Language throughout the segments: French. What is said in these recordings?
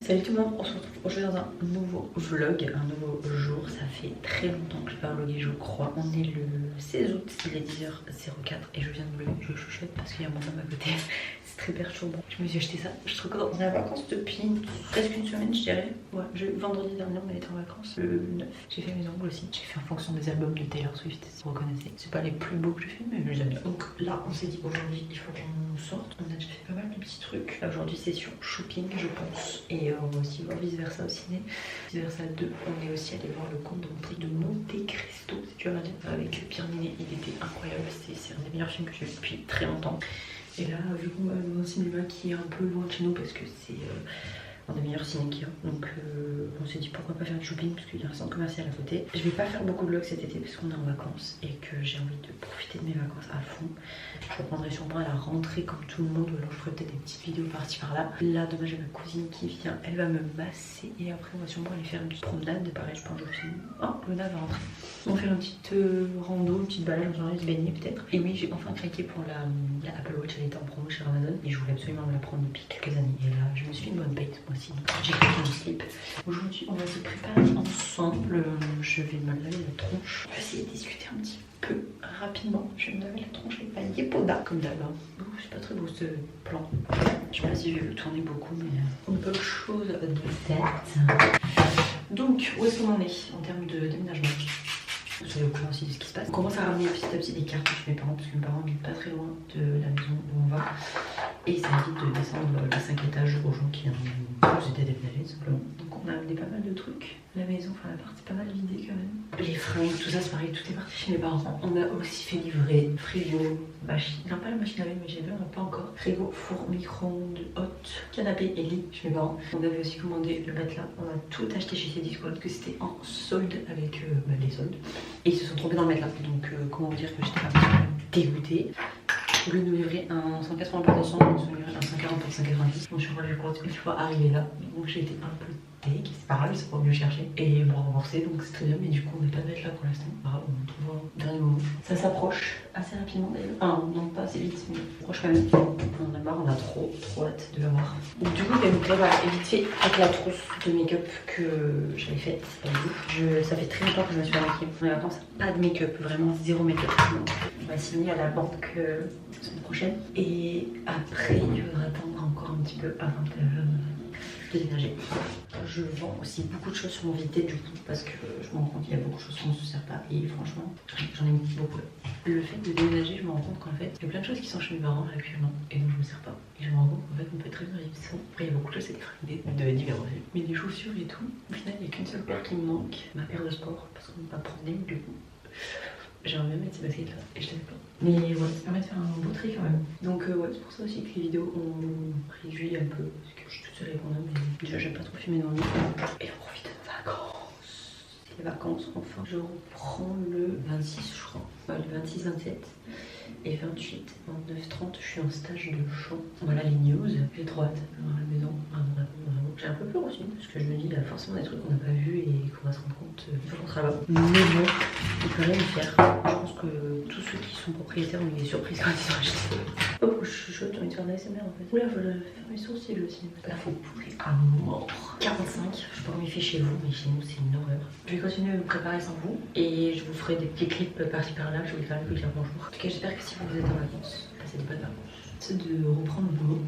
Salut tout le monde, on se retrouve aujourd'hui dans un nouveau vlog, un nouveau jour. Ça fait très longtemps que je n'ai pas vlogué, je crois. On est le 16 août, il est 10h04 et je viens de vlogger, je chuchote parce qu'il y a mon homme à côté. C'est très perturbant. Je me suis acheté ça, je suis trop contente. On est en vacances depuis presque une semaine, je dirais. Ouais, vendredi dernier, on était en vacances, le 9. J'ai fait mes ongles aussi. J'ai fait en fonction des albums de Taylor Swift, si vous reconnaissez. C'est pas les plus beaux que j'ai fait, mais je les aime bien. Donc là, on s'est dit aujourd'hui, il faut qu'on sorte. On a déjà fait pas mal de petits trucs. Là, aujourd'hui, session shopping, je pense. Et on va aussi voir Vice Versa au ciné. Vice Versa 2, on est aussi allé voir le conte de Monte de Monte Cristo, si tu veux dire, avec Pierre Ninet. Il était incroyable. C'est un des meilleurs films que j'ai vu depuis très longtemps. Et là, vu qu'on va dans un cinéma qui est un peu loin de chez nous parce que c'est un des meilleurs ciné qu'il y a, donc on s'est dit pourquoi pas faire du shopping parce qu'il y a un centre commercial à côté. Je vais pas faire beaucoup de vlogs cet été parce qu'on est en vacances et que j'ai envie de profiter de mes vacances à fond. Je reprendrai sûrement à la rentrée comme tout le monde, ou alors je ferai peut-être des petites vidéos par-ci par-là. Là, demain j'ai ma cousine qui vient, elle va me masser et après on va sûrement aller faire une petite promenade. Pareil, je pense que je film. Oh, Luna va rentrer. On va faire une petite rando, une petite balade, on va aller se baigner peut-être. Et oui, j'ai enfin craqué pour la Apple Watch, elle était en promo chez Amazon et je voulais absolument me la prendre depuis quelques années. Et là, je me suis fait une bonne paye moi aussi. J'ai craqué mon slip. Aujourd'hui, on va se préparer ensemble. Je vais me laver la tronche. On va essayer de discuter un petit peu rapidement. Je vais me laver la tronche avec ma Yepoda, comme d'hab. C'est pas très beau ce plan. Je sais pas si je vais le tourner beaucoup, mais une bonne chose de tête. Donc, où est-ce qu'on en est en termes de déménagement? Vous soyez au courant aussi de ce qui se passe. On commence à ramener petit à petit des cartes chez mes parents parce que mes parents n'habitent pas très loin de la maison où on va. Et ça évite de descendre les 5 étages aux gens qui étaient déménagés simplement. Donc on a amené pas mal de trucs. La maison, enfin la partie pas mal vidée quand même. Les fringues, tout ça c'est pareil, tout est parti chez mes parents. On a aussi fait livrer frigo, machine, non pas la machine à laver mais j'ai vu, on n'a pas encore. Frigo, four, micro-ondes, hot, canapé et lit chez mes parents. On avait aussi commandé le matelas, on a tout acheté chez Cdiscount que c'était en solde avec les soldes. Et ils se sont trompés dans le matelas, donc comment vous dire que j'étais un petit peu dégoûtée. Au lieu de nous livrer un 180 par 200, ils nous ont livré un 140 par 190. Donc je suis rendu compte une fois arrivé là, donc j'ai été un peu dégue, c'est pas grave, ils sont pas venus chercher et m'ont remboursé, donc c'est très bien, mais du coup on n'est pas de mettre là pour l'instant. Ah, on trouve un dernier moment. Ça s'approche assez rapidement d'ailleurs. Enfin non pas assez vite, mais ça s'approche quand même. On a marre, on a trop hâte de l'avoir. Donc du coup, donc là voilà, et vite fait avec la trousse de make-up que j'avais faite. Ça fait très longtemps que je me suis maquillée. En vacances, pas de make-up, vraiment zéro make-up. On va signer à la banque la semaine prochaine. Et après, il faudra attendre encore un petit peu avant de déménager. Je vends aussi beaucoup de choses sur mon Vinted du coup parce que je me rends compte qu'il y a beaucoup de choses qui ne se servent pas et franchement j'en ai mis beaucoup. Le fait de déménager, je me rends compte qu'en fait il y a plein de choses qui sont chez mes parents actuellement et donc je me sers pas. Et je me rends compte qu'en fait on peut très bien vivre sans. Après il y a beaucoup de choses, c'est des fringues de divers aussi. Mais les chaussures et tout, au final il n'y a qu'une seule paire qui me manque, ma paire de sport parce qu'on ne peut pas prendre des du coup. J'aimerais bien mettre ces baskets là et je t'avais pas. Mais ouais, ça permet de faire un beau tri quand même. Donc ouais, c'est pour ça aussi que les vidéos ont réduit un peu. Parce que je suis toute seule avec mon homme. Mais déjà, j'aime pas trop filmer dans le lit. Et on profite de nos vacances. C'est les vacances, enfin. Je reprends le 26, je crois. Ouais, le 26, 27 et 28, 29, 30. Je suis en stage de chant. Voilà les news. J'ai trop hâte à la maison. Vraiment. J'ai un peu peur aussi parce que je me dis, il y a forcément des trucs qu'on n'a pas vus et qu'on va se rendre compte une fois qu'on sera là-bas. Mais bon, on peut rien y faire. Je pense que tous ceux qui sont propriétaires ont eu des surprises quand ils ont acheté. Oh, je suis chaude, j'ai envie de faire de l'ASMR en fait. Oula, faut faire mes sourcils aussi. Là, faut bouger à mort. 45, je sais pas comment il fait chez vous, mais chez nous, c'est une horreur. Je vais continuer à me préparer sans vous et je vous ferai des petits clips par-ci par-là. Je vais quand même vous dire bonjour. En tout cas, j'espère que si vous êtes en vacances, passez de bonnes vacances. C'est de reprendre le boulot.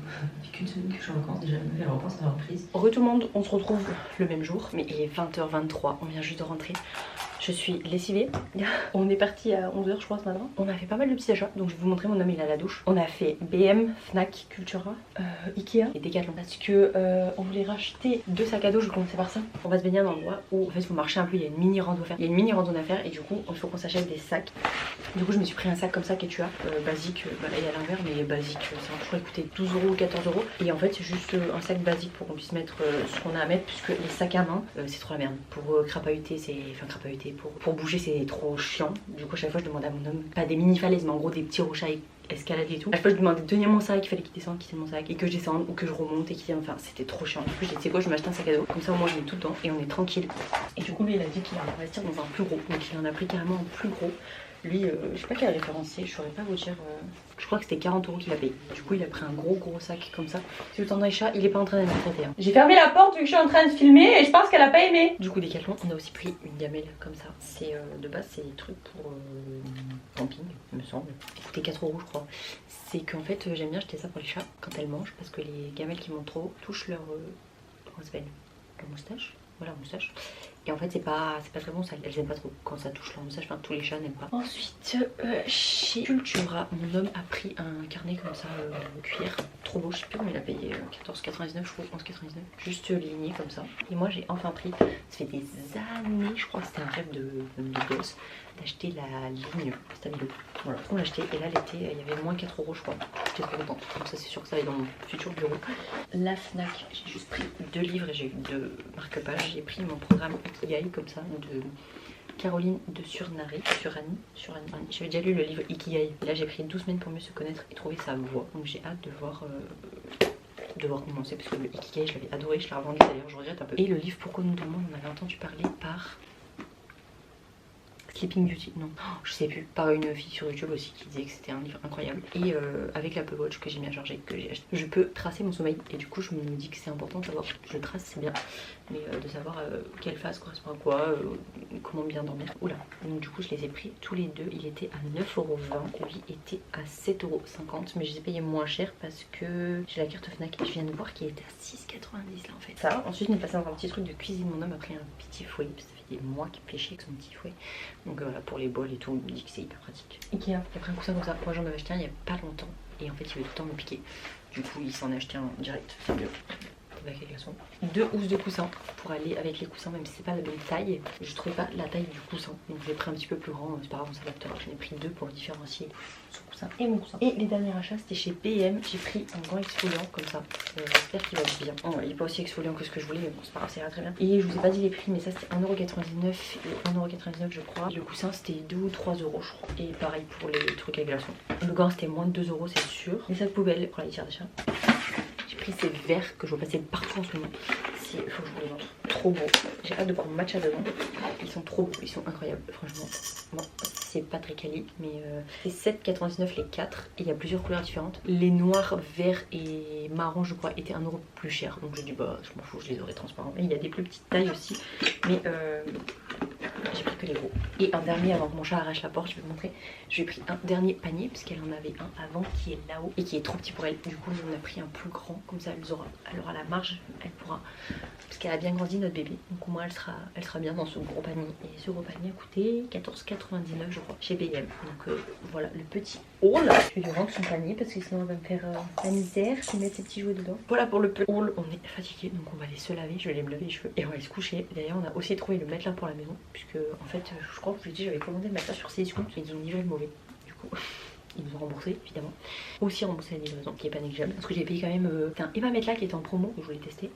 Depuis qu'une semaine que je suis en vacances, déjà, je me repense à la reprise. Re tout le monde, on se retrouve le même jour, mais il est 20h23, on vient juste de rentrer. Je suis lessivée. On est parti à 11h je crois ce matin. On a fait pas mal de petits achats. Donc je vais vous montrer, mon homme il est à la douche. On a fait BM, Fnac, Cultura, Ikea et Decathlon. Parce que on voulait racheter 2 sacs à dos, je vais commencer par ça. On va se baigner à un endroit où en fait vous marchez un peu, il y a une mini rando à faire. Il y a une mini rando à faire et du coup il faut qu'on s'achète des sacs. Du coup je me suis pris un sac comme ça Quechua, basique, là il y a l'inverse mais basique, ça va toujours coûter 12 € ou 14 €. Et en fait c'est juste un sac basique pour qu'on puisse mettre ce qu'on a à mettre puisque les sacs à main c'est trop la merde. Pour crapahuter, pour bouger c'est trop chiant. Du coup à chaque fois je demande à mon homme, pas des mini falaises mais en gros des petits rochers à escalader et tout. À chaque fois je demandais de tenir mon sac, il fallait qu'il descende, qu'il tienne mon sac et que je descende ou que je remonte et qu'il tienne, enfin c'était trop chiant. Du coup j'ai dit c'est quoi, je vais m'acheter un sac à dos, comme ça moi je mets tout le temps et on est tranquille. Et du coup lui il a dit qu'il allait investir dans un plus gros, donc il en a pris carrément un plus gros. Lui, je sais pas quel référencier, je saurais pas vous dire. Je crois que c'était 40 € qu'il a payé. Du coup, il a pris un gros sac comme ça. Si vous tendez chat, il est pas en train d'être traité. Hein. J'ai fermé la porte vu que je suis en train de filmer et je pense qu'elle a pas aimé. Du coup, Decathlon, on a aussi pris une gamelle comme ça. C'est de base, c'est des trucs pour camping, il me semble. Ça coûtait 4 € je crois. C'est qu'en fait, j'aime bien acheter ça pour les chats quand elles mangent parce que les gamelles qui montent trop touchent leur. Comment ça s'appelle ? Leur moustache. Voilà, moustache. Et en fait, c'est pas très bon, ça, elles aiment pas trop quand ça touche leur moustache. Enfin, tous les chats n'aiment pas. Ensuite, chez Cultura, mon homme a pris un carnet comme ça, cuir. Trop beau, je sais plus combien il a payé. 14,99, je crois, 11,99. Juste ligné comme ça. Et moi, j'ai enfin pris, ça fait des années, je crois que c'était un rêve de gosse, d'acheter la ligne Stabilo. Voilà, on l'a acheté. Et là, l'été, il y avait moins 4 € je crois. J'étais trop contente. Comme ça, c'est sûr que ça va aller dans mon futur bureau. La Fnac, j'ai juste pris 2 livres et j'ai eu 2 marque-pages. J'ai pris mon programme Ikigai comme ça de Caroline de Surnari. J'avais déjà lu le livre Ikigai. Là, j'ai pris 12 semaines pour mieux se connaître et trouver sa voie. Donc j'ai hâte de voir commencer parce que le Ikigai, je l'avais adoré. Je l'ai revendu d'ailleurs, je regrette un peu. Et le livre Pourquoi nous demandons, on avait entendu parler par Sleeping Beauty, non, je sais plus, par une fille sur YouTube aussi qui disait que c'était un livre incroyable. Et avec l'Apple Watch que j'ai bien chargé, que j'ai acheté, je peux tracer mon sommeil. Et du coup, je me dis que c'est important de savoir, je trace, c'est bien, mais de savoir quelle phase correspond à quoi, comment bien dormir. Oula, donc du coup, je les ai pris tous les deux. Il était à 9,20 €, lui était à 7,50 €, mais je les ai payés moins cher parce que j'ai la carte Fnac et je viens de voir qu'il était à 6,90 là en fait. Ça, ensuite, on est passé dans un petit truc de cuisine. Mon homme a pris un petit fouet, ça fait des mois qu'il pêchait avec son petit fouet. Donc voilà, pour les bols et tout, il me dit que c'est hyper pratique. Ikea, il a pris un coussin comme ça. Moi j'en avais acheté un il y a pas longtemps. Et en fait il veut tout le temps me piquer. Du coup il s'en a acheté un direct. C'est mieux. Avec les glaçons. 2 housses de coussins pour aller avec les coussins, même si c'est pas la bonne taille. Je trouvais pas la taille du coussin. Donc j'ai pris un petit peu plus grand. C'est pas grave, on s'adaptera. J'en ai pris 2 pour différencier son coussin et mon coussin. Et les derniers achats c'était chez PM. J'ai pris un gant exfoliant comme ça. J'espère qu'il va être bien. Oh, il est pas aussi exfoliant que ce que je voulais, mais bon c'est pas grave, ça ira très bien. Et je vous ai pas dit les prix, mais ça c'était 1,99 € et 1,99 € je crois. Le coussin c'était 2 ou 3 € je crois. Et pareil pour les trucs à glaçons. Le gant c'était moins de 2 € c'est sûr. Les sacs poubelles pour la litière d'achat. J'ai pris ces verres que je vois passer partout en ce moment. Il faut que je vous les montre. Trop beau. J'ai hâte de voir mon matcha dedans. Ils sont trop beaux, ils sont incroyables. Franchement, bon, c'est pas très quali, mais c'est 7,99 € les 4. Et il y a plusieurs couleurs différentes. Les noirs, verts et marron, je crois, étaient 1 € plus chers. Donc j'ai dit, bah, je m'en fous, je les aurai transparents. Et il y a des plus petites tailles aussi. Mais j'ai pris que les gros. Et un dernier avant que mon chat arrache la porte, je vais vous montrer. Je lui ai pris un dernier panier parce qu'elle en avait un avant qui est là-haut et qui est trop petit pour elle. Du coup, on a pris un plus grand, comme ça elle aura la marge, elle pourra. Parce qu'elle a bien grandi notre bébé. Donc au moins elle sera bien dans ce gros panier. Et ce gros panier a coûté 14,99 € je crois chez BM. Donc voilà le petit haul. Je vais lui rendre son panier parce que sinon elle va me faire la misère. Je vais mettre ses petits jouets dedans. Voilà pour le petit haul. On est fatigué donc on va aller se laver. Je vais aller me laver les cheveux et on va aller se coucher. D'ailleurs on a aussi trouvé le matelas pour la maison. Puisque en fait je crois que je vous ai dit j'avais commandé le matelas sur Cdiscount. Ils ont livré le mauvais. Du coup ils nous ont remboursé évidemment. Aussi remboursé la livraison qui est pas négligeable. Parce que j'ai payé quand même et ma matelas qui était en promo que je voulais tester.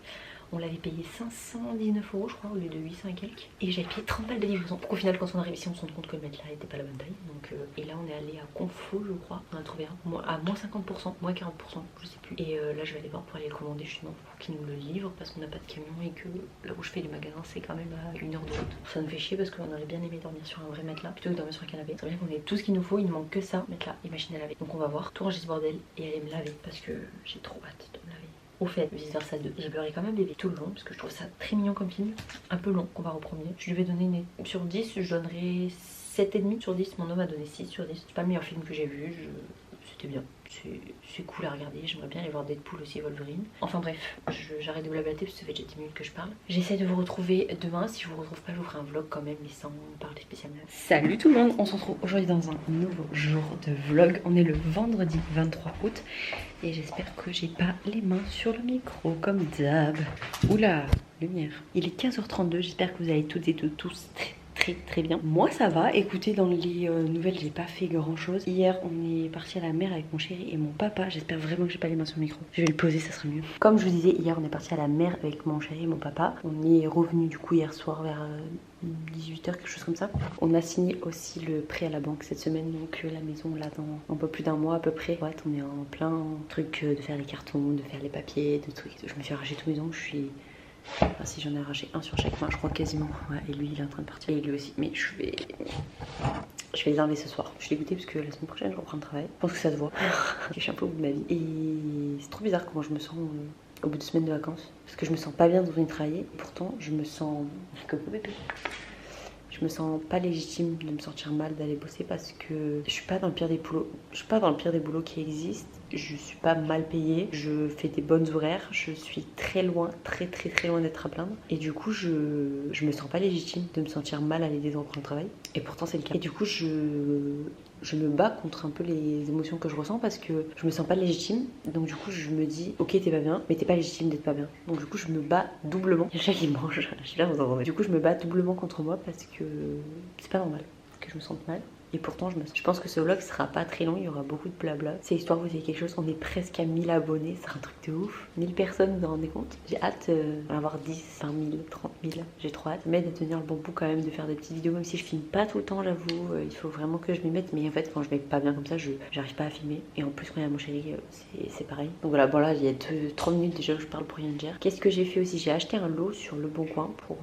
On l'avait payé 519 € je crois au lieu de 800 et quelques. Et j'avais payé 30 balles de livraison. Donc au final quand on arrive ici on se rend compte que le matelas n'était pas la bonne taille. Donc, et là on est allé à Confo je crois. On a trouvé un à moins 50%, moins 40%, je sais plus. Et là je vais aller voir pour aller le commander justement pour qu'ils nous le livrent. Parce qu'on n'a pas de camion et que là où je fais les magasins c'est quand même à 1 heure de route. Ça me fait chier parce qu'on aurait bien aimé dormir sur un vrai matelas plutôt que dormir sur un canapé. C'est bien qu'on ait tout ce qu'il nous faut, il ne manque que ça, matelas et machine à laver. Donc on va voir, tout ranger ce bordel et aller me laver parce que j'ai trop hâte de me laver. Au fait, vice versa 2, j'ai pleuré comme un bébé tout le long parce que je trouve ça très mignon comme film, un peu long comparé au premier. Je lui vais donner une... sur 10, je donnerai 7,5 sur 10, mon homme a donné 6 sur 10. C'est pas le meilleur film que j'ai vu, c'était bien. C'est cool à regarder, j'aimerais bien aller voir Deadpool aussi, Wolverine. Enfin bref, j'arrête de blablater parce que ça fait déjà 10 minutes que je parle. J'essaie de vous retrouver demain, si je vous retrouve pas je vous ferai un vlog quand même mais sans parler spécialement. Salut tout le monde, on se retrouve aujourd'hui dans un nouveau jour de vlog. On est le vendredi 23 août et j'espère que j'ai pas les mains sur le micro comme d'hab. Oula, lumière. Il est 15h32, j'espère que vous allez toutes et tous très bien. Moi ça va, écoutez dans les nouvelles j'ai pas fait grand chose. Hier on est parti à la mer avec mon chéri et mon papa. J'espère vraiment que j'ai pas les mains sur le micro. Je vais le poser, ça sera mieux. Comme je vous disais, hier on est parti à la mer avec mon chéri et mon papa. On est revenu du coup hier soir vers 18h, quelque chose comme ça. On a signé aussi le prêt à la banque cette semaine, donc la maison là dans un peu plus d'un mois à peu près. Ouais, on est en plein truc de faire les cartons, de faire les papiers, de trucs. Je me suis arraché tous mes ongles, je suis... Enfin, si j'en ai arraché un sur chaque main, je crois quasiment. Ouais, et lui il est en train de partir. Et lui aussi. Mais je vais Je vais les enlever ce soir. Je suis dégoûtée parce que la semaine prochaine je reprends le travail. Je pense que ça se voit. Je suis un peu au bout de ma vie. Et c'est trop bizarre comment je me sens au bout de semaines de vacances. Parce que je me sens pas bien dans une travailler. Et pourtant je me sens comme bébé. Je me sens pas légitime de me sentir mal d'aller bosser parce que je suis pas dans le pire des boulots. Je suis pas dans le pire des boulots qui existent. Je suis pas mal payée. Je fais des bonnes horaires. Je suis très loin, très loin d'être à plaindre. Et du coup, je me sens pas légitime de me sentir mal à l'idée de reprendre le travail. Et pourtant, c'est le cas. Et du coup, je me bats contre un peu les émotions que je ressens parce que je me sens pas légitime. Donc du coup, je me dis, ok, t'es pas bien, mais t'es pas légitime d'être pas bien. Donc du coup, je me bats doublement. Il y a chaque qui mange, je sais pas, vous entendez. Du coup, je me bats doublement contre moi parce que c'est pas normal que je me sente mal. Et pourtant, je pense que ce vlog sera pas très long, il y aura beaucoup de blabla. C'est histoire que vous ayez quelque chose, on est presque à 1000 abonnés, c'est un truc de ouf. 1000 personnes, vous vous rendez compte? J'ai hâte d'en avoir 10, 5000, 30 000, j'ai trop hâte. Mais de tenir le bon bout quand même, de faire des petites vidéos, même si je filme pas tout le temps, j'avoue. Il faut vraiment que je m'y mette, mais en fait, quand je vais pas bien comme ça, j'arrive pas à filmer. Et en plus, quand il y a mon chéri, c'est pareil. Donc voilà, bon là, il y a 30 minutes déjà que je parle pour rien dire. Qu'est-ce que j'ai fait aussi? J'ai acheté un lot sur Le Bon Coin pour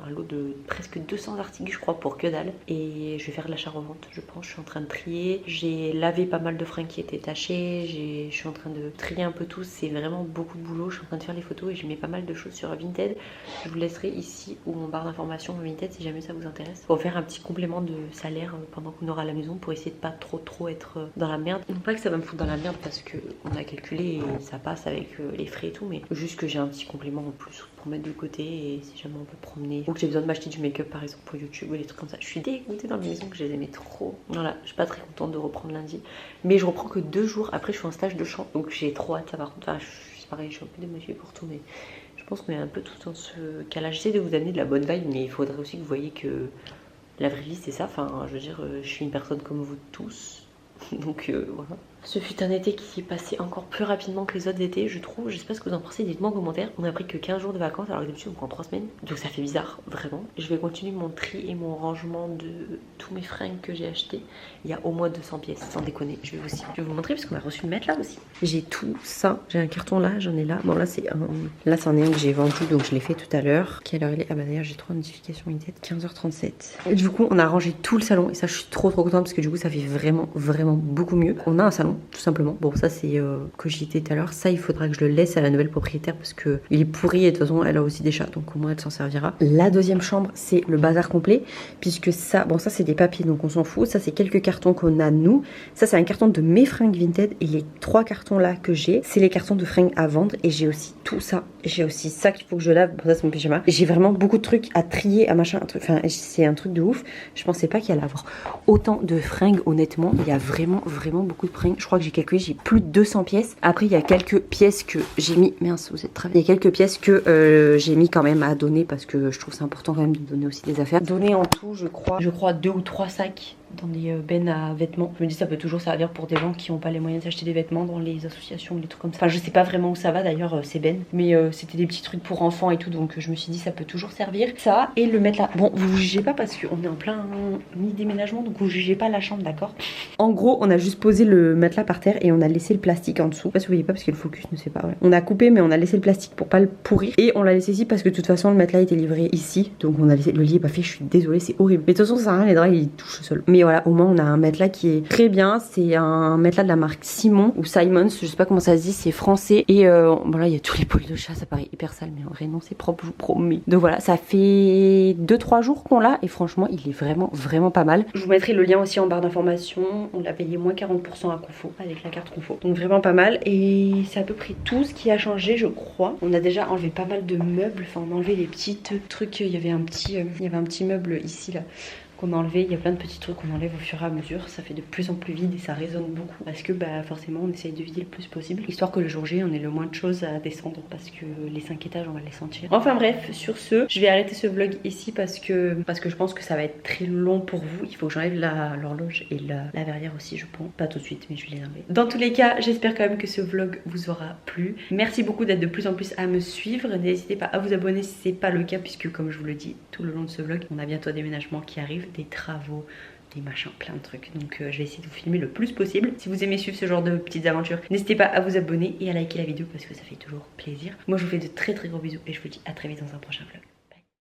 un lot de presque 200 articles, je crois, pour que dalle. Et je vais faire de l'achat-revente, je pense. Je suis en train de trier. J'ai lavé pas mal de fringues qui étaient tachées. Je suis en train de trier un peu tout. C'est vraiment beaucoup de boulot. Je suis en train de faire les photos et je mets pas mal de choses sur Vinted. Je vous laisserai ici ou mon barre d'information Vinted si jamais ça vous intéresse. Pour faire un petit complément de salaire pendant qu'on aura à la maison pour essayer de pas trop être dans la merde. Non pas que ça va me foutre dans la merde parce que on a calculé et ça passe avec les frais et tout, mais juste que j'ai un petit complément en plus pour mettre de côté et si jamais on peut promener ou que j'ai besoin de m'acheter du make-up par exemple pour YouTube ou des trucs comme ça. Je suis dégoûtée dans la maison que je les aimais trop. Voilà, je suis pas très contente de reprendre lundi, mais je reprends que 2 jours après. Je suis en stage de chant donc j'ai trop hâte. Ça par contre, enfin, c'est pareil, je suis un peu démotivée pour tout, mais je pense qu'on est un peu tout dans ce cas-là. J'essaie de vous amener de la bonne vibe, mais il faudrait aussi que vous voyez que la vraie vie c'est ça. Enfin, je veux dire, je suis une personne comme vous tous, donc voilà. Ce fut un été qui est passé encore plus rapidement que les autres étés, je trouve. Je sais pas ce que vous en pensez, dites-moi en commentaire. On a pris que 15 jours de vacances alors que d'habitude on prend 3 semaines. Donc ça fait bizarre, vraiment. Je vais continuer mon tri et mon rangement de tous mes fringues que j'ai achetées. Il y a au moins 200 pièces, sans déconner. Je vais vous montrer parce qu'on a reçu le matelas aussi. J'ai tout ça. J'ai un carton là, j'en ai là. Bon là c'est un... Là c'en est un que j'ai vendu donc je l'ai fait tout à l'heure. Quelle heure il est? Ah bah d'ailleurs j'ai 3 notifications Vinted. 15h37. Et du coup on a rangé tout le salon et ça je suis trop contente parce que du coup ça fait vraiment beaucoup mieux. On a un salon tout simplement. Bon ça c'est que j'y étais tout à l'heure. Ça il faudra que je le laisse à la nouvelle propriétaire parce que il est pourri et de toute façon elle a aussi des chats donc au moins elle s'en servira. La deuxième chambre c'est le bazar complet puisque ça, bon ça c'est des papiers donc on s'en fout. Ça c'est quelques cartons qu'on a nous. Ça c'est un carton de mes fringues Vinted et les 3 cartons là que j'ai c'est les cartons de fringues à vendre et j'ai aussi tout ça. J'ai aussi ça qu'il faut que je lave. Bon, ça c'est mon pyjama. J'ai vraiment beaucoup de trucs à trier, à machin, un truc. Enfin c'est un truc de ouf. Je pensais pas qu'il allait avoir autant de fringues honnêtement. Il y a vraiment beaucoup de fringues. Je crois que j'ai calculé, j'ai plus de 200 pièces. Après il y a quelques pièces que j'ai mis, mince vous êtes travaillé. Il y a quelques pièces que j'ai mis quand même à donner parce que je trouve c'est important quand même de donner aussi des affaires. Donner en tout je crois 2 ou 3 sacs dans des bennes à vêtements. Je me dis ça peut toujours servir pour des gens qui n'ont pas les moyens d'acheter des vêtements dans les associations ou des trucs comme ça. Enfin je sais pas vraiment où ça va d'ailleurs ces bennes, mais c'était des petits trucs pour enfants et tout donc je me suis dit ça peut toujours servir. Ça et le mettre là. Bon vous jugez pas parce qu'on est en plein mi-déménagement donc vous jugez pas la chambre d'accord. En gros on a juste posé le matelas par terre et on a laissé le plastique en dessous. Je sais pas si vous voyez pas parce que le focus ne sait pas. Ouais. On a coupé mais on a laissé le plastique pour pas le pourrir et on l'a laissé ici parce que de toute façon le matelas était livré ici donc on a laissé le lit est pas fait. Je suis désolée c'est horrible. Mais de toute façon ça sert à rien les draps ils touchent au sol. Mais voilà au moins on a un matelas qui est très bien. C'est un matelas de la marque Simon ou Simons je sais pas comment ça se dit c'est français et bon là il y a tous les poils de chat ça paraît hyper sale mais en vrai non c'est propre je vous promets. Donc voilà ça fait 2-3 jours qu'on l'a et franchement il est vraiment pas mal. Je vous mettrai le lien aussi en barre d'information. On l'a payé moins 40% à Confo avec la carte Confo donc vraiment pas mal et c'est à peu près tout ce qui a changé je crois. On a déjà enlevé pas mal de meubles, enfin on a enlevé les petits trucs, il y avait un petit meuble ici là qu'on a enlevé, il y a plein de petits trucs qu'on enlève au fur et à mesure, ça fait de plus en plus vide et ça résonne beaucoup parce que bah forcément on essaye de vider le plus possible histoire que le jour J on ait le moins de choses à descendre parce que les 5 étages on va les sentir. Enfin bref sur ce je vais arrêter ce vlog ici parce que je pense que ça va être très long pour vous. Il faut que j'enlève l'horloge et la verrière aussi je pense, pas tout de suite mais je vais les enlever. Dans tous les cas j'espère quand même que ce vlog vous aura plu. Merci beaucoup d'être de plus en plus à me suivre, n'hésitez pas à vous abonner si c'est pas le cas puisque comme je vous le dis tout le long de ce vlog on a bientôt un déménagement qui arrive, des travaux, des machins, plein de trucs. Donc je vais essayer de vous filmer le plus possible. Si vous aimez suivre ce genre de petites aventures, n'hésitez pas à vous abonner et à liker la vidéo parce que ça fait toujours plaisir. Moi je vous fais de très gros bisous et je vous dis à très vite dans un prochain vlog.